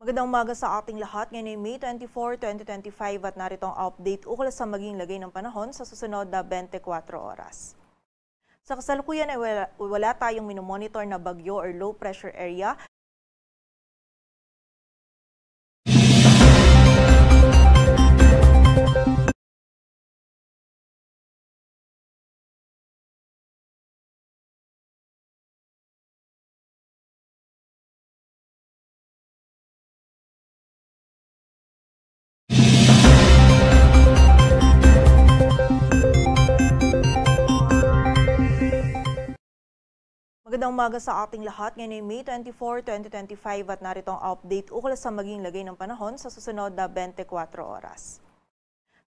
Magandang umaga sa ating lahat. Ngayon ay May 24, 2025 at narito ang update ukol sa maging lagay ng panahon sa susunod na 24 oras. Sa kasalukuyan ay wala tayong minomonitor na bagyo or low pressure area. Magandang umaga sa ating lahat. Ngayon ay May 24, 2025 at narito ang update ukol sa maging lagay ng panahon sa susunod na 24 oras.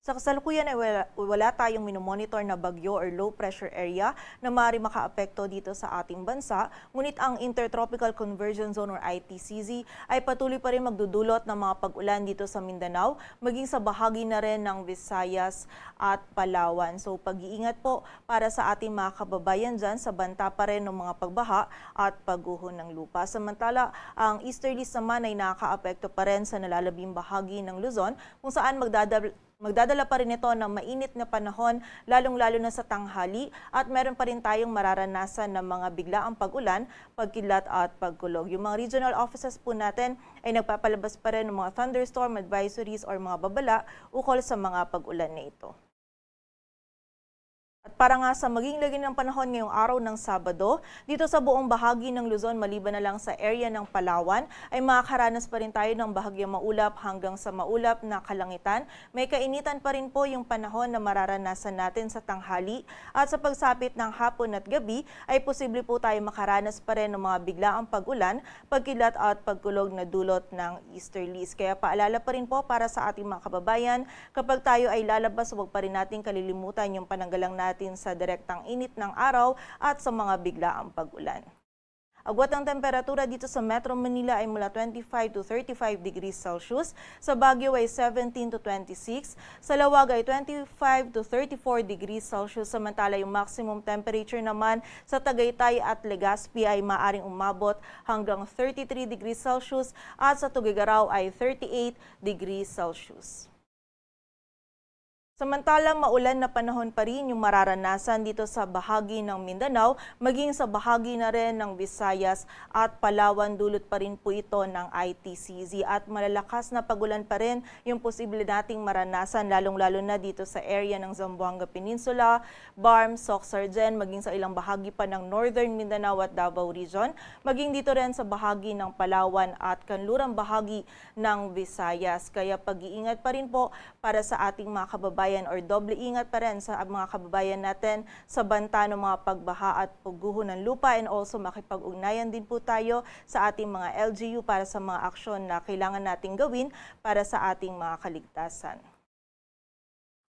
Sa kasalukuyan ay wala tayong minomonitor na bagyo or low pressure area na maaari makaapekto dito sa ating bansa, ngunit ang Intertropical Convergence Zone or ITCZ ay patuloy pa rin magdudulot ng mga pag-ulan dito sa Mindanao, maging sa bahagi na rin ng Visayas at Palawan. So pag-iingat po para sa ating mga kababayan dyan sa banta pa rin ng mga pagbaha at pagguho ng lupa. Samantala, ang easterlies naman ay nakakaapekto pa rin sa nalalabing bahagi ng Luzon kung saan magdadala pa rin ito ng mainit na panahon, lalong-lalo na sa tanghali at meron pa rin tayong mararanasan ng mga biglaang pag-ulan, pagkidlat at pagkulog. Yung mga regional offices po natin ay nagpapalabas pa rin ng mga thunderstorm advisories or mga babala ukol sa mga pag-ulan na ito. At para nga sa maging lagay ng panahon ngayong araw ng Sabado, dito sa buong bahagi ng Luzon maliban na lang sa area ng Palawan, ay makakaranas pa rin tayo ng bahagyang maulap hanggang sa maulap na kalangitan. May kainitan pa rin po yung panahon na mararanasan natin sa tanghali at sa pagsapit ng hapon at gabi ay posible po tayo makaranas pa rin ng mga biglaang pag-ulan, pagkilat at pagkulog na dulot ng easterlies. Kaya paalala pa rin po para sa ating mga kababayan, kapag tayo ay lalabas, huwag pa rin natin kalilimutan yung pananggalang natin sa direktang init ng araw at sa mga biglaang pag-ulan. Agwat ng temperatura dito sa Metro Manila ay mula 25 to 35 degrees Celsius, sa Baguio ay 17 to 26, sa Lawag ay 25 to 34 degrees Celsius, samantala yung maximum temperature naman sa Tagaytay at Legazpi ay maaring umabot hanggang 33 degrees Celsius at sa Tuguegarao ay 38 degrees Celsius. Samantalang maulan na panahon pa rin yung mararanasan dito sa bahagi ng Mindanao, maging sa bahagi na rin ng Visayas at Palawan, dulot pa rin po ito ng ITCZ at malalakas na pagulan pa rin yung posible nating maranasan, lalong-lalo na dito sa area ng Zamboanga Peninsula, Barm, Soxargen, maging sa ilang bahagi pa ng Northern Mindanao at Davao Region, maging dito rin sa bahagi ng Palawan at kanlurang bahagi ng Visayas. Kaya pag-iingat pa rin po para sa ating mga kababayan or doble ingat pa rin sa mga kababayan natin sa banta ng mga pagbaha at pagguho ng lupa, and also makipag-ugnayan din po tayo sa ating mga LGU para sa mga aksyon na kailangan nating gawin para sa ating mga kaligtasan.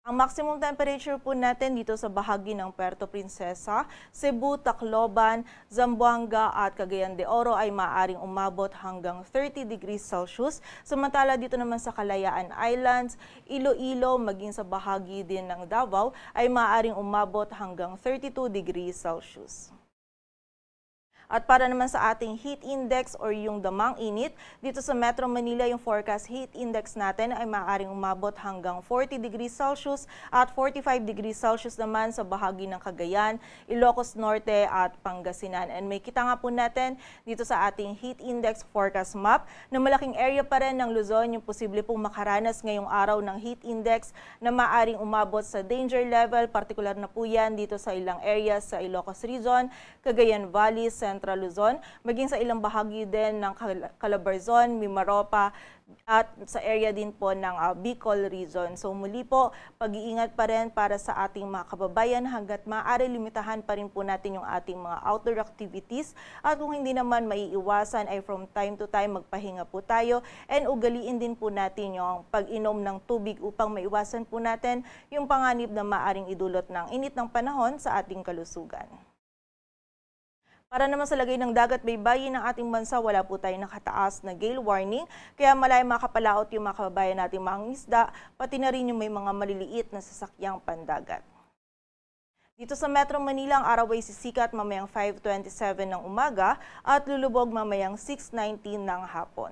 Ang maximum temperature po natin dito sa bahagi ng Puerto Princesa, Cebu, Tacloban, Zamboanga at Cagayan de Oro ay maaaring umabot hanggang 30 degrees Celsius. Samantala dito naman sa Kalayaan Islands, Iloilo, maging sa bahagi din ng Davao ay maaaring umabot hanggang 32 degrees Celsius. At para naman sa ating heat index or yung damang init, dito sa Metro Manila yung forecast heat index natin ay maaaring umabot hanggang 40 degrees Celsius at 45 degrees Celsius naman sa bahagi ng Cagayan, Ilocos Norte at Pangasinan. And may kita nga po natin dito sa ating heat index forecast map na malaking area pa rin ng Luzon yung posible pong makaranas ngayong araw ng heat index na maaaring umabot sa danger level, partikular na po yan dito sa ilang areas sa Ilocos Region, Cagayan Valley, Central Luzon, maging sa ilang bahagi din ng Calabarzon, Mimaropa at sa area din po ng Bicol Region. So muli po, pag-iingat pa rin para sa ating mga kababayan hanggat maaari limitahan pa rin po natin yung ating mga outdoor activities at kung hindi naman maiiwasan ay from time to time magpahinga po tayo and ugaliin din po natin yung pag-inom ng tubig upang maiwasan po natin yung panganib na maaring idulot ng init ng panahon sa ating kalusugan. Para naman sa lagay ng dagat baybayin ng ating bansa, wala po tayong nakataas na gale warning, kaya malay makapalaot yung mga kababayan nating mga isda, pati na rin yung may mga maliliit na sasakyang pandagat. Dito sa Metro Manila, ang araw ay sisikat mamayang 5:27 ng umaga at lulubog mamayang 6:19 ng hapon.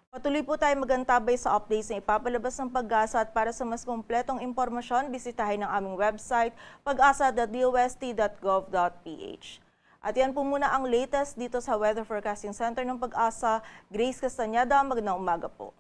Patuloy po tayo magantabay sa updates na ipapalabas ng Pag-asa at para sa mas kumpletong impormasyon, bisitahin ang aming website pag-asa.dost.gov.ph. At yan po muna ang latest dito sa Weather Forecasting Center ng Pag-asa. Grace Castañeda, magandang umaga po.